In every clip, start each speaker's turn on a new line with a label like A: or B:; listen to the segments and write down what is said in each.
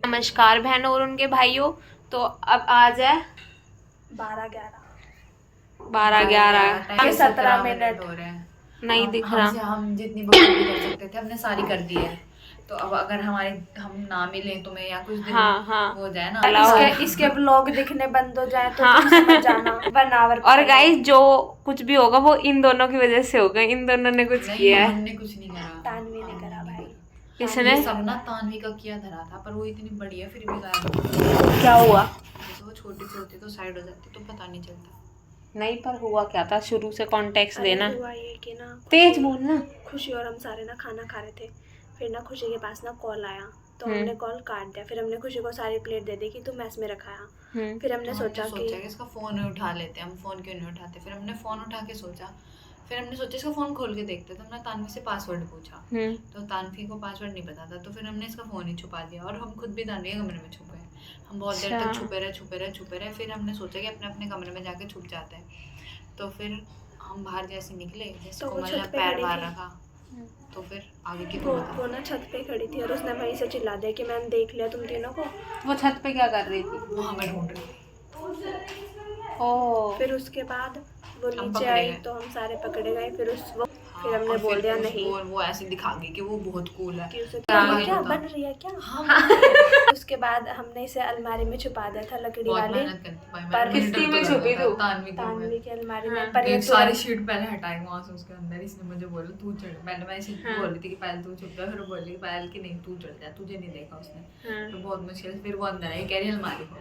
A: नमस्कार बहनों और उनके भाइयों। तो अब आज है 12:11
B: 17 मिनट हो रहे हैं।
A: नहीं दिख रहा।
B: हम जितनी बकचोदी कर सकते थे हमने सारी कर दी है। तो अब अगर हम ना मिलें तुम्हें या कुछ दिन हो जाए ना,
C: इसके ब्लॉग दिखने बंद हो जाए तो
A: हाँ।
C: तुम समझ जाना 1 आवर।
A: और गाइस जो कुछ भी होगा वो इन दोनों की वजह से होगा। इन दोनों ने कुछ किया है।
B: हमने कुछ नहीं करा,
C: तानवी ने करा भाई।
A: किसने?
B: सब ना तानवी का किया धरा था, पर वो इतनी बड़ी है फिर भी गायब हो गई।
A: क्या हुआ?
B: जैसे वो छोटी सी होती तो साइड हो जाती तो पता नहीं चलता।
A: नहीं, पर हुआ क्या था शुरू से कॉन्टेक्स्ट देना।
C: हुआ ये कि ना
A: तेज बोलना।
C: खुशी और हम सारे ना खाना खा रहे थे, फिर ना खुशी के पास ना कॉल आया तो हमने कॉल काट दिया। फिर हमने खुशी को सारी प्लेट दे दी कि तू मैस में रखाया। फिर हमने सोचा कि
B: इसका फोन उठा लेते, हम फोन क्यों नहीं उठाते। फिर हमने फोन उठा के सोचा, फिर हमने सोचा इसका फोन खोल के देखते। तो हमने तानवी से पासवर्ड पूछा तो तानवी को पासवर्ड नहीं पता था। तो फिर हमने इसका फोन ही छुपा दिया और हम खुद भी तानवी के कमरे में छुपे। हम बहुत देर तक छुपे रहे। फिर हमने सोचा कि अपने अपने कमरे में जाके छुप जाते हैं। तो फिर हम बाहर जैसे निकले, जैसे कोमल ने पैर बाहर रखा तो फिर आगे की
C: वो ना छत पे खड़ी थी और उसने वहीं से चिल्ला दिया कि मैंने देख लिया तुम तीनों को।
A: वो छत पे क्या कर रही थी?
B: वो हमें ढूंढ रही थी।
C: फिर उसके बाद वो नीचे आई तो हम सारे पकड़े गए। फिर हमने बोल दिया नहीं।
B: वो ऐसे दिखा गई कि वो बहुत कूल है,
C: कि उसे क्या बन रही है क्या। उसके बाद हमने इसे अलमारी में छुपा दिया था, लकड़ी वाली।
A: पर किसकी में छुपी तू?
C: तानवी की अलमारी में। पर ये
B: सारी शीट पहले हटाई वहां से उसके अंदर। इसने मुझे बोला तू चढ़। पहले मैं इसे बोल रही थी कि पहले तू छुप जा, फिर बोली पहले कि नहीं तू चढ़ जा, तुझे नहीं देखा उसने। तो बहुत मुश्किल। फिर वो अंदर आई, कह रही अलमारी को।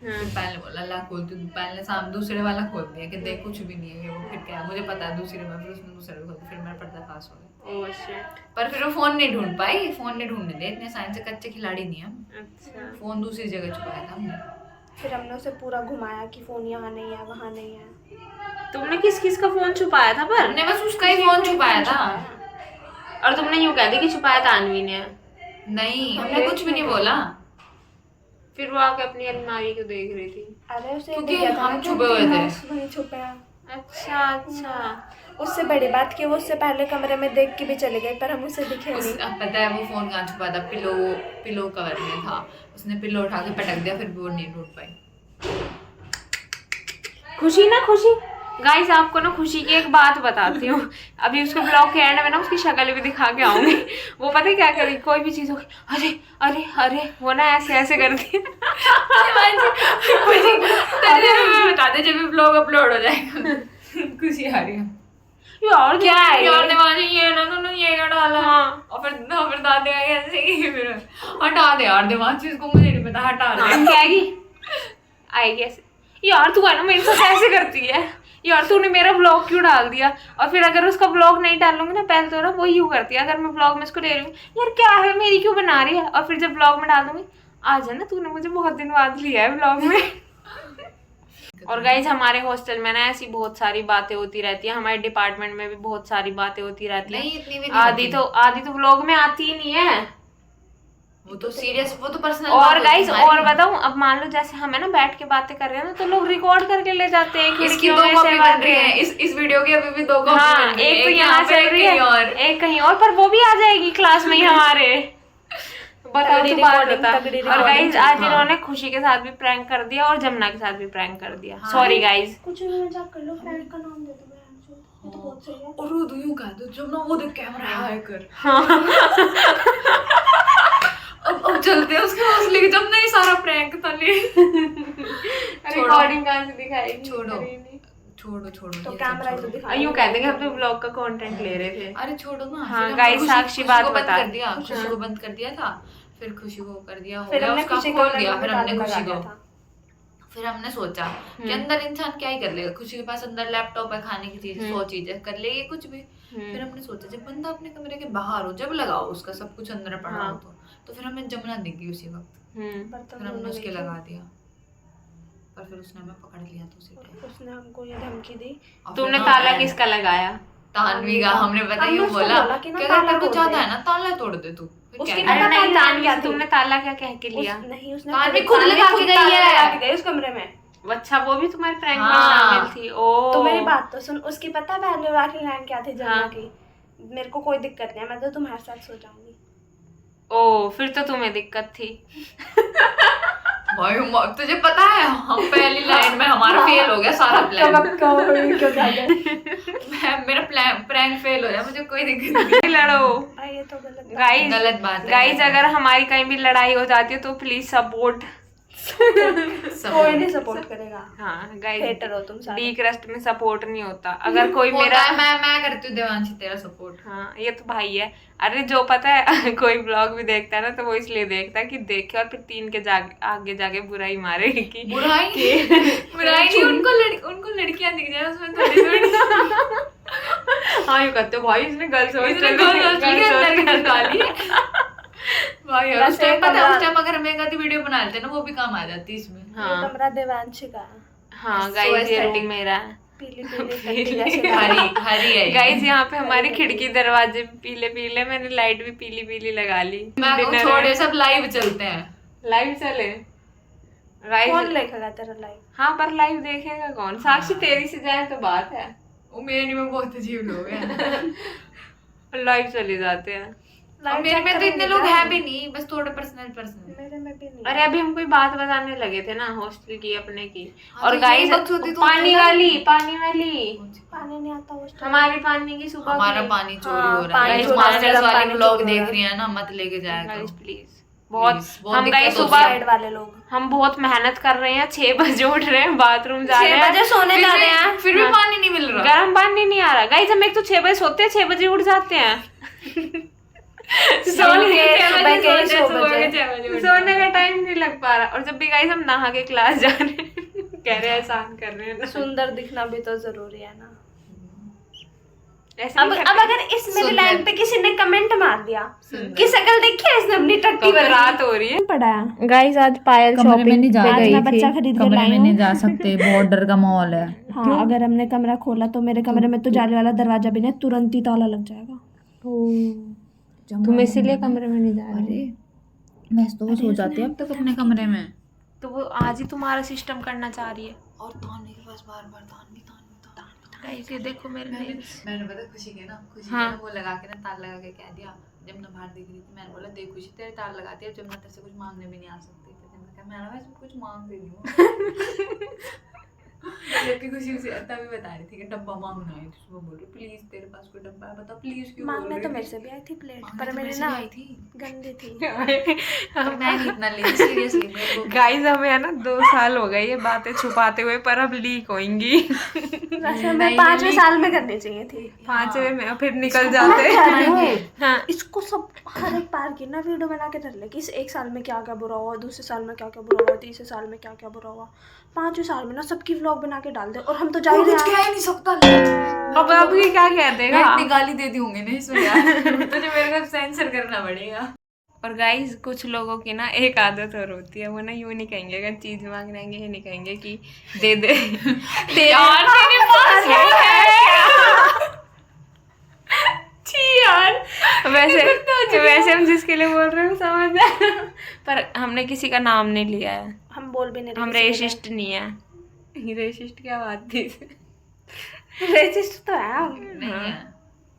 B: फिर पहले बोला ला खोल तू। पहले सामने दूसरे वाला खोल दिया कि देख कुछ भी नहीं है वो। फिर क्या मुझे पता है दूसरे में। फिर उसने दूसरे खोल दिया। फिर मेरा पर्दाफाश हो गया। पर फिर वो फोन नहीं ढूंढ पाई। फोन नहीं ढूंढने दे, इतने साइंस से कच्चे खिलाड़ी नहीं हम। अच्छा। फोन दूसरी जगह छुपाया था हमने।
C: फिर हमने उसे पूरा घुमाया कि फोन यहाँ नहीं है वहाँ नहीं है।
A: तुमने किस किस का फोन छुपाया था? पर
B: हमने बस उसका ही फोन छुपाया था।
A: और तुमने यूं कह दी कि छुपाया तानवी ने।
B: नहीं, हमने कुछ भी नहीं बोला।
A: फिर वो आके अपनी अलमारी को देख रही थी।
C: अरे उसे
B: क्योंकि हम छुपे हुए थे।
C: वहीं छुपे हैं।
A: अच्छा।
C: उससे बड़ी बात कि वो उससे पहले कमरे में देख के भी चले गए पर हम उसे दिखे नहीं।
B: पता है वो फोन कहाँ छुपा था? पिलो कवर में था। उसने पिलो उठा के पटक दिया, फिर वो नहीं ढूंढ पाई।
A: खुशी गाइस आपको ना खुशी की एक बात बताती हूँ। अभी उसके ब्लॉग के एंड में ना उसकी शक्ल भी दिखा के आऊंगी। वो पता है क्या करेगी? कोई भी चीज होगी अरे अरे अरे वो ना ऐसे करती है।
B: बता दे जब भी ब्लॉग अपलोड हो जाएगा। खुशी आ रही है
A: यार क्या है
B: यार दिमाग ये ना तूने ये क्या डाला। और फिर दादी आई ऐसे ही। फिर हटा दे यार दिमाग से, इसको मुझे नहीं पता। हटा दे।
A: क्या आएगी ऐसे। यार तू है ना मेरे साथ ऐसे करती है। यार तूने मेरा ब्लॉग क्यों डाल दिया? और फिर अगर उसका ब्लॉग नहीं डालूंगी ना, पहले तो ना वो यूं करती है। अगर मैं ब्लॉग में इसको ले रही हूँ यार क्या है मेरी क्यों बना रही है, और फिर जब ब्लॉग में डाल दूंगी आ जाना तूने मुझे बहुत दिन बाद लिया है ब्लॉग में। और गाइज हमारे हॉस्टल में ना ऐसी बहुत सारी बातें होती रहती है। हमारे डिपार्टमेंट में भी बहुत सारी बातें होती रहती है। आधी तो ब्लॉग में आती ही नहीं है।
B: वो तो सीरियस, वो तो पर्सनल।
A: और गाइस और बताऊं, अब मान लो जैसे हमें ना बैठ के बातें कर रहे हैं ना तो लोग रिकॉर्ड करके ले जाते हैं।
B: खिड़कियों में से बन रही है इस वीडियो की अभी भी 2 कॉपी बन रही है।
A: एक तो यहाँ चल रही है और एक कहीं और, पर वो भी आ जाएगी क्लास में ही हमारे। बताओ तो बात बता। और गाइस आज इन्होंने खुशी के साथ भी प्रैंक कर दिया और जमुना के साथ भी प्रैंक कर दिया। Sorry guys.
C: कुछ भी मजाक कर लो, फ्रेंड का नाम दे दो। तो बहुत सही है।
B: और वो तो यूं कह दो जमुना वो देख कैमरा हाय कर। अब चलते हैं उसके पास लेके। जब नहीं सारा प्रैंक था ले।
A: रिकॉर्डिंग कहां से दिखाएगी?
B: छोड़ो
C: तो कैमरा ही तो दिखा।
A: यूं कहते हैं हम तो ब्लॉग का कंटेंट ले रहे थे।
B: अरे छोड़ो ना।
A: हाँ गाइस साक्षी बात बता।
B: खुशी को बंद कर दिया था, फिर खुशी को कर दिया, हो
C: फिर
B: गया
C: हमने
B: उसका
C: खुशी
B: खोल दिया। फिर हमने खुशी को
C: था।
B: फिर हमने सोचा कि अंदर इंसान क्या ही कर लेगा। खुशी के पास अंदर लैपटॉप है, खाने की चीज 100 चीजें कर लेगी कुछ भी। फिर हमने सोचा जब बंदा अपने कमरे के बाहर हो, जब लगाओ उसका सब कुछ अंदर पड़ा हो तो फिर हमें जमुना दिखी उसी वक्त। फिर हमने उसके लगा दिया, पर फिर उसने हमें पकड़ लिया। तो
C: उसने हमको ये धमकी दी।
A: तुमने ताला किसका लगाया?
B: तानवी का। हमने पता यूं बोला कि अगर तेरे को चाहता है ना ताला तोड़ दे तू।
A: तुमने ताला क्या कह के लिया?
C: नहीं उसने
B: तानवी खुद लगा के गई है
C: उस कमरे में।
A: अच्छा वो भी तुम्हारे प्रैंक में शामिल थी? ओ
C: तो मेरी बात तो सुन। उसकी पता है पहले आखिरी लाइन क्या थी जमुना की? मेरे को कोई दिक्कत नहीं है, मैं तो तुम्हारे साथ सो जाऊंगी।
A: ओ फिर तो तुम्हें दिक्कत थी।
B: भाई तुझे पता है हम पहली लाइन में हमारा फेल हो गया सारा प्लान। मेरा प्रैंक फेल हो गया, मुझे कोई दिक्कत नहीं।
A: लड़ो
C: भाई ये तो गलत
A: गाइस,
B: गलत बात है।
A: गाइस अगर हमारी कहीं भी लड़ाई हो जाती है तो प्लीज सपोर्ट।
C: कोई नहीं सपोर्ट करेगा।
A: हाँ गाइस,
C: हेटर हो तुम सारे।
A: डी क्रस्ट में सपोर्ट नहीं होता। अगर कोई
B: होता
A: मेरा
B: है, मैं करती हूँ देवांशी तेरा सपोर्ट।
A: हाँ ये तो भाई है। अरे जो पता है कोई ब्लॉग भी देखता है ना तो वो इसलिए देखता है कि देखे और फिर 3 के आगे जाके बुराई मारे कि
B: बुराई नहीं, उनको लड़कियां दिख जाए उसमें थोड़ी
A: हाँ ये कहते हो भाई इसने गर्ल्स
B: भाई यार, उस टाइम पता है, उस टाइम अगर मैं कभी वीडियो बना लेते ना वो भी काम आ जाती इसमें।
C: ये कमरा देवांशी का है।
A: हाँ गाइस ये रूम मेरा है।
C: पीली पीली जैसे
B: हरी है
A: गाइस यहाँ पे हमारी खिड़की दरवाजे पीले पीले, मैंने लाइट भी पीली पीली लगा ली।
B: छोड़े सब लाइव चलते हैं।
A: लाइव चले
C: कौन देखेगा तेरा लाइव?
A: हाँ पर लाइव देखेगा कौन? साक्षी तेरी से जाए तो बात है।
B: वो मेरे में बहुत अजीब लोग हैं।
A: लाइव चले जाते हैं।
B: मेरे में तो इतने लोग हैं भी नहीं, बस थोड़े पर्सनल।
C: मेरे में भी नहीं।
A: अरे अभी हम कोई बात बताने लगे थे ना हॉस्टल की अपने की।
B: हाँ,
A: और
B: तो
A: गाइस
B: ये बकचोदी तो
A: पानी
B: होती है।
A: वाली
C: पानी नहीं आता उस टाइम।
A: हमारी पानी की सुबह
B: हमारा
A: की।
B: पानी चोरी
C: हाँ,
B: हो रहा है।
C: पानी
B: गाइस
C: चोरी
B: मास्टर्स वाले
C: पानी
B: ब्लॉग
C: चोरी हो
B: देख
C: रहा है।
B: रही है ना, मत लेके जाया
A: गाइस
B: करो
A: प्लीज। बहुत
B: बहुत
A: हम गाइस
B: दिक्कत होती
A: सुबह
B: है।
C: साइड वाले लोग
A: हम बहुत मेहनत कर रहे हैं। 6 बजे उठ रहे हैं, बाथरूम जा रहे
C: 6
A: हैं,
C: बजे सोने जा रहे हैं।
B: फिर भी पानी नहीं मिल रहा।
A: गर्म पानी नहीं आ रहा। गाइस हम एक तो 6 बजे सोते हैं, 6 बजे उठ जाते हैं। सोने का टाइम नहीं लग पा रहा। और जब भी गाइस हम नहा के क्लास जा रहे हैं कह रहे हैं एहसान कर रहे हैं ना।
C: सुंदर दिखना भी तो जरूरी है ना।
A: ऐसे
C: अब
A: नहीं
C: अब अगर इस मेरी
B: सुंदर।
C: लाइन पे किसी ने कमेंट मार दिया कि शकल देखी है इसने अपनी टट्टी
A: तो रात हो रही है।
C: पड़ा है गाइस। आज पायल
D: कमरे में नहीं जा
C: आज
D: रही
C: मैं
D: थी,
C: बच्चा खरीद के
D: कमरे
C: लाई
D: में
C: हूँ।
D: नहीं जा सकते, बॉर्डर का माहौल है।
C: हाँ अगर हमने कमरा खोला तो मेरे कमरे में तो जाली वाला दरवाजा भी नहीं, तुरंत ही ताला लग जाएगा।
A: तुम इसीलिए कमरे में नहीं जा रहे।
D: अरे वैसे तो वो सो जाती है अब तक अपने कमरे में।
A: तो वो आज ही तुम्हारा सिस्टम करना चाह रही है।
B: और ताने के पास बार-बार तान
A: गाइस ये देखो मेरे nails।
B: मैंने पता खुशी के ना
A: हाँ।
B: वो लगा के ना तार लगा के कह दिया। जब ना बाहर दिख रही थी मैंने बोला देख खुशी तेरे तार लगाती है, जब ना तेरे से कुछ मांगने भी नहीं आ सकती। तो मैंने कहा मैं वैसे कुछ मांग रही हूँ। जबकि खुशी उसे तभी बता रही थी कि डब्बा मांगना है, तो वो बोल रही प्लीज तेरे पास कोई डब्बा है बता प्लीज। क्यों
C: मांगने तो मेरे से भी आई थी प्लेट, पर मेरी ना गंदी थी।
B: मैं नहीं इतना ली सीरियसली मेरे को।
A: गाइस हमें है ना 2 साल हो गए ये बातें छुपाते हुए, पर अब लीक होंगी।
C: वैसे मैं 5वें साल में करनी चाहिए थी।
A: 5वें में फिर निकल जाते। हाँ
C: इसको सब हर एक बार की ना वीडियो बना के धर ले कि इस 1 साल में क्या क्या बुरा हुआ, दूसरे साल में क्या क्या बुरा हुआ, तीसरे साल में क्या क्या बुरा हुआ, 5वें साल में ना सबकी व्लॉग बना के डाल दे। और हम तो जा ही
B: कुछ
C: रहे
B: कह ही नहीं सकता।
A: अब ये क्या कह देगा।
B: मैं इतनी गाली देती होंगी ना इसमें यार, तुझे मेरे को सेंसर करना पड़ेगा।
A: और गाइस कुछ लोगों की ना एक आदत और होती है, वो ना यूं नहीं कहेंगे अगर चीज मांग रहे हैं, ये नहीं कहेंगे कि दे दे यार तेरे पास है। छी यार वैसे हम जिसके लिए बोल रहे हैं समझ है, पर हमने किसी का नाम नहीं लिया है।
C: हम बोल भी नहीं रहे
A: हम
C: किसी के
A: रेसिस्ट नहीं है। रेसिस्ट क्या बात थी।
C: लिए। रेसिस्ट तो है हम।
B: नहीं है।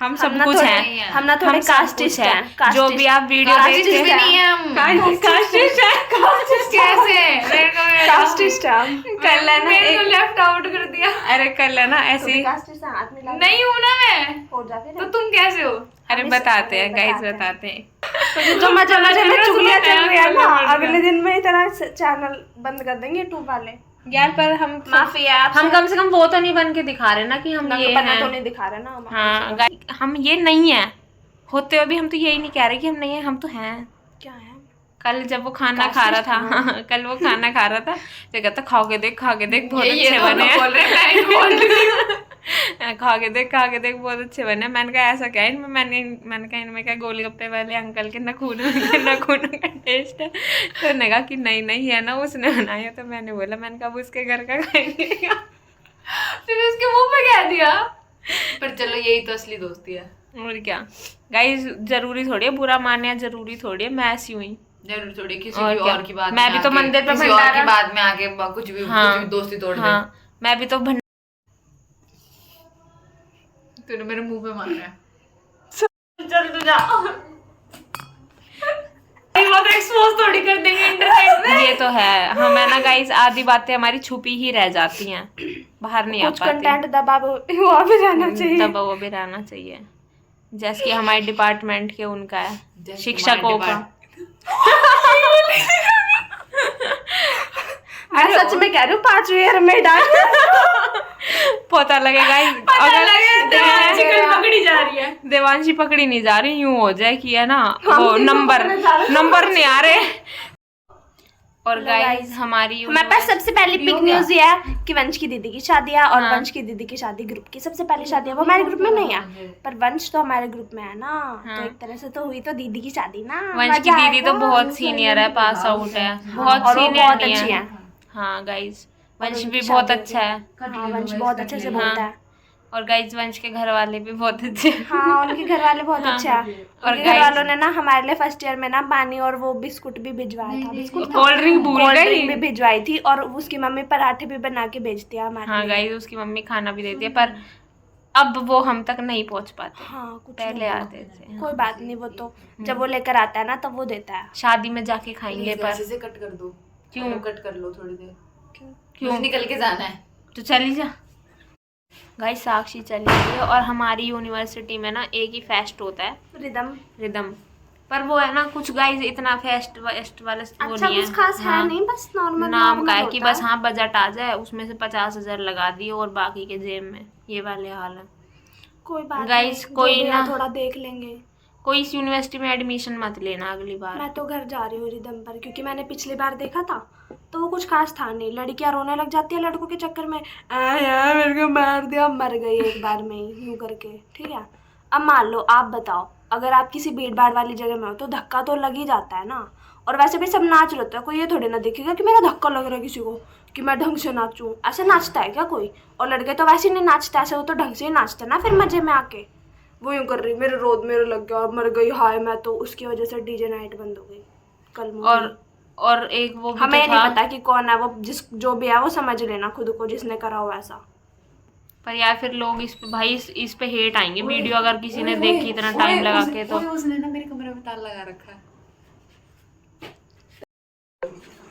A: हम सब
C: ना
A: कुछ
C: थोड़े-
A: हैं।
C: हम ना थोड़े
A: हम सब
C: कास्टिस्ट
A: कुछ
C: हैं।
A: जो भी आप वीडियो
C: कास्टिस्ट
A: देखते
C: भी
A: हैं
C: नहीं
B: है हम।
A: कास्टिस्ट है।
B: कैसे
C: कास्टिस्ट है हम।
A: कर लेना
B: मेरे को
A: एक,
B: लेफ्ट आउट कर दिया।
A: अरे कर लेना ऐसे ही।
C: कास्टिस्ट है, हाथ मिला
B: नहीं हूँ ना मैं,
C: हो जा फिर।
B: तो तुम कैसे हो?
A: अरे बताते हैं गाइस बताते हैं।
C: तो जो मजा में चुगलियां चल रही है ना,
A: चुगलियां
C: अगले दिन में ही तेरा चैनल बंद कर देंगे यूट्यूब वाले।
A: यार पर हम
C: माफी है आपसे।
A: हम कम से कम वो तो नहीं बन के दिखा रहे ना कि हम ये
C: पता तो
A: हैं।
C: नहीं दिखा रहे ना हम।
A: हाँ हम ये नहीं है, होते हुए भी हम तो यही नहीं कह रहे कि हम नहीं है, हम तो हैं।
C: क्या है?
A: कल जब वो खाना खा रहा था कल वो खाना खा रहा था तो कहता खा के देख बहुत अच्छे बने हैं।
B: बोल रहे मैं बोल रही हूँ।
A: खा के देख बहुत अच्छे बने। मैंने कहा ऐसा क्या है इनमें, मैंने कहा इनमें क्या गोलगप्पे वाले अंकल के नखून का टेस्ट है। तो उन्होंने कहा कि नहीं है ना उसने बनाया। तो मैंने बोला मैंने कहा उसके घर का खाएंगे।
B: फिर उसके मुंह पे कह दिया। पर चलो यही तो असली दोस्ती है।
A: और क्या गाइस, जरूरी थोड़ी है बुरा मानना, जरूरी थोड़ी है मैं ऐसी हुई।
B: जरूर थोड़ी किसी
A: और
B: की
A: क्या?
B: और की बात
A: मैं
B: में
A: भी तो
B: आके-
A: मंदिर पे
B: किसी और
A: भंडारा-
B: की बात में आके कुछ भी दोस्ती तोड़ दे।
A: हाँ मैं भी तो
B: तूने मेरे मुंह पे मारा है।
C: चल तू जा।
A: एक्सपोज थोड़ी कर देंगे इंटरनेट में। ये तो है, हमें ना गाइस आधी बातें हमारी छुपी ही रह जाती हैं, बाहर नहीं आ
C: कुछ
A: पाती।
C: कंटेंट दबा हुआ भी रहना चाहिए।
A: दबा हुआ भी रहना चाहिए, जैसे कि हमारे डिपार्टमेंट के उनका है, शिक्षकों का।
C: मैं सच में कह रही हूँ 5वीं ईयर में डाल
A: पता लगेगा
B: पकड़ी जा रही है।
A: देवांशी पकड़ी नहीं जा रही, यूं हो जाए कि है ना वो नंबर नहीं आ रहे। और गाइस हमारी
C: हमारे पास सबसे पहली पिक न्यूज ये है कि वंश की दीदी की शादी है, और वंश की दीदी की शादी ग्रुप की सबसे पहली शादी है। वो हमारे ग्रुप में नहीं है, पर वंश तो हमारे ग्रुप में है ना, तो एक तरह से तो हुई तो दीदी की शादी ना।
A: वंश की दीदी तो बहुत सीनियर है, पास आउट है, बहुत सीनियर
C: बहुत अच्छी है।
A: हाँ गाइस, वंश भी बहुत अच्छा है।
C: हाँ, वंश बहुत अच्छे से बोलता है।
A: और गाइस वंश के घर वाले भी बहुत अच्छे हैं।
C: हाँ, उनके घर वाले बहुत अच्छे हैं। और घर वालों ने ना हमारे लिए फर्स्ट ईयर में ना पानी और वो बिस्कुट भी भिजवाया था। बिस्कुट
A: कोल्ड ड्रिंक भूल
C: कोल्ड
A: गई।
C: ड्रिंक भी भिजवाई थी, और उसकी मम्मी पराठे भी बना के भेजती है हमारे
A: हाँ
C: लिए।
A: गाइस उसकी मम्मी खाना भी देती है, पर अब वो हम तक नहीं पहुंच पाते।
C: हाँ, कुछ
A: पहले
C: नहीं।
A: आते थे।
C: कोई बात नहीं, वो तो जब वो लेकर आता है ना तब वो देता है।
A: शादी में जाके खाएंगे, पर
B: से कट कर दो।
A: क्यों?
B: कट कर लो थोड़ी देर,
A: क्यों?
B: निकल के जाना है
A: तो चली जा। गाइस साक्षी चली गई है, और हमारी यूनिवर्सिटी में ना एक ही फेस्ट होता है, रिदम। पर वो है ना कुछ गाइस इतना फेस्ट वाला वो
C: अच्छा,
A: नहीं है।
C: कुछ खास
A: हाँ,
C: है नहीं, बस नॉर्मल
A: नाम का है कि बस हाँ बजट आ जाए, उसमें से 50,000 लगा दिए और बाकी के जेब में, ये वाले हाल है।
C: कोई बात
A: गाइस
C: नहीं,
A: कोई
C: जो भी है
A: ना
C: थोड़ा देख लेंगे।
A: कोई इस यूनिवर्सिटी में एडमिशन मत लेना अगली बार।
C: मैं तो घर जा रही हूँ रिदम पर, क्योंकि मैंने पिछली बार देखा था तो वो कुछ खास था नहीं। लड़कियां रोने लग जाती है लड़कों के चक्कर में, यार मेरे को मार दिया, मर गई एक बार में ही यूं करके। ठीक है, अब मान लो आप बताओ, अगर आप किसी भीड़ भाड़ वाली जगह में हो तो धक्का तो लग ही जाता है ना। और वैसे भी सब नाच रहे होते हैं, कोई ये थोड़ी ना देखेगा कि मेरा धक्का लग रहा है किसी को, कि मैं ढंग से नाचूं। ऐसे नाचता है क्या कोई? और लड़के तो वैसे ही नहीं नाचते ऐसे, वो तो ढंग से ही नाचते ना फिर मजे में आके। वो यूं कर रही, मेरे रोद मेरे लग गया और मर गई, हाय मैं तो। उसकी वजह से डीजे नाइट बंद हो गई कल।
A: और एक वो भी
C: हमें
A: तो
C: नहीं
A: था,
C: पता कि कौन है वो, जो भी है वो समझ लेना खुद को जिसने करा हो ऐसा।
A: पर यार फिर लोग इस पे भाई इस पे हेट आएंगे वीडियो अगर किसी ने देखी इतना टाइम लगा के तो।
B: उसने ना मेरे कमरे में ताला लगा रखा है।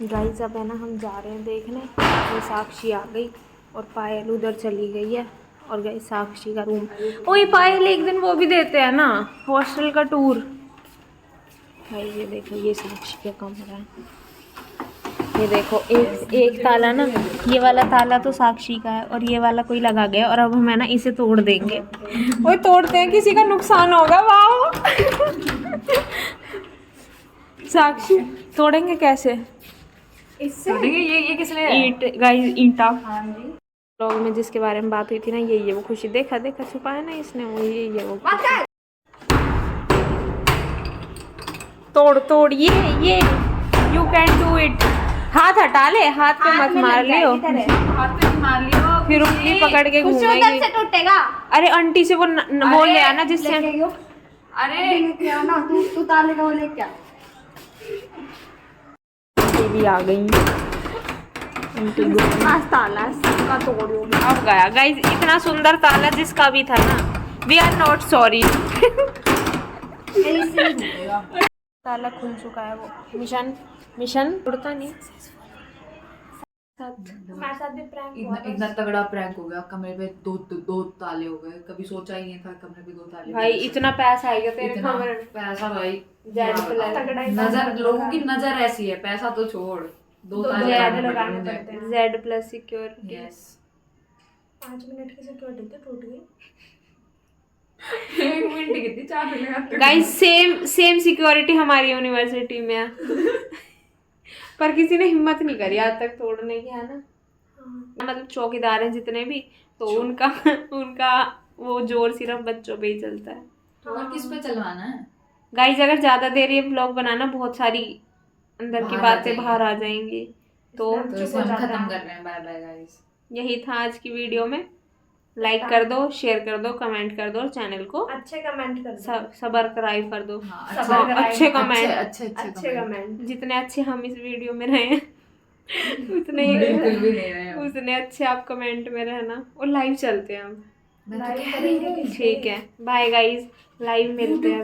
A: गाइस अब है ना हम जा रहे हैं देखने, ये साक्षी आ गई और पायल उधर चली गई है। और गाइस साक्षी का रूम, ओए पायल एक दिन वो भी देते हैं ना हॉस्टल का टूर। भाई ये देखो, ये साक्षी का कमरा है, ये देखो एक ताला ना, ये वाला ताला तो साक्षी का है और ये वाला कोई लगा गया, और अब हम है ना इसे तोड़ देंगे। ओए तोड़ते हैं, किसी का नुकसान होगा। वाह साक्षी तोड़ेंगे कैसे?
B: ये किसने
A: ईंट गाइस, ईंटा। ब्लॉग में जिसके बारे में बात हुई थी ना, यही है वो खुशी। देखा छुपा है ना इसने, वो यही है वो। तोड़ ये यू कैन डू इट। हाथ हटा ले, हाथ पे मत मार लियो,
B: हाथ पे मार लियो
A: फिर उंगली पकड़ के घूमेगी।
C: टूटेगा।
A: अरे आंटी से वो बोल ले आना जिससे।
B: अरे
C: ना तू ताले का वो ले क्या?
A: ये भी आ गई
C: ताला सबका तोड़ो।
A: अब गया गाइस, इतना सुंदर ताला जिसका भी था ना, वी आर नॉट सॉरी। ताला खुल चुका है वो। मिशन उड़ता नहीं।
C: हमारे साथ भी प्रैंक हुआ था।
B: इतना तगड़ा प्रैंक हो गया, कमरे पे दो ताले हो गए। कभी सोचा ही नहीं था कमरे पे 2 ताले।
A: भाई इतना पैसा आएगा तेरे
B: इतना
A: कमरे में।
B: पैसा भाई,
A: जेड प्लस
B: नजर लोगों की नजर ऐसी है, पैसा तो छोड़, 2 ताले लगाने पड़ते हैं।
A: Z plus security.
B: Yes
C: 5 minute की सिक्योरिटी तो टूट गई।
B: 1 मिनट कितनी 4 मिनट लगाते
A: गाइस सेम सिक्योरिटी हमारी यूनिवर्सिटी में है। पर किसी ने हिम्मत नहीं करी आज तक तोड़ने की, है ना। मतलब चौकीदार हैं जितने भी, तो उनका वो जोर सिर्फ बच्चों पे ही चलता है।
B: और किस पे चलवाना है?
A: गाइस अगर ज्यादा देर ये व्लॉग बनाना, बहुत सारी अंदर की बातें बाहर आ जाएंगी, तो
B: इसे हम खत्म कर रहे हैं। Bye bye guys.
A: यही था आज की वीडियो में। लाइक कर दो, शेयर कर दो, कमेंट कर दो, और चैनल को
C: अच्छे कमेंट कर दो।
A: सब्सक्राइब कर दो।
C: अच्छे
A: कमेंट,
C: अच्छे कमेंट।
A: जितने अच्छे हम इस वीडियो में रहे हैं उतने ही
B: बिल्कुल भी नहीं रहे हम।
A: उतने अच्छे आप कमेंट में रहना। और लाइव चलते हैं हम,
B: मैं तो कह रही हूँ।
A: ठीक है। बाय गाइस, लाइव मिलते हैं।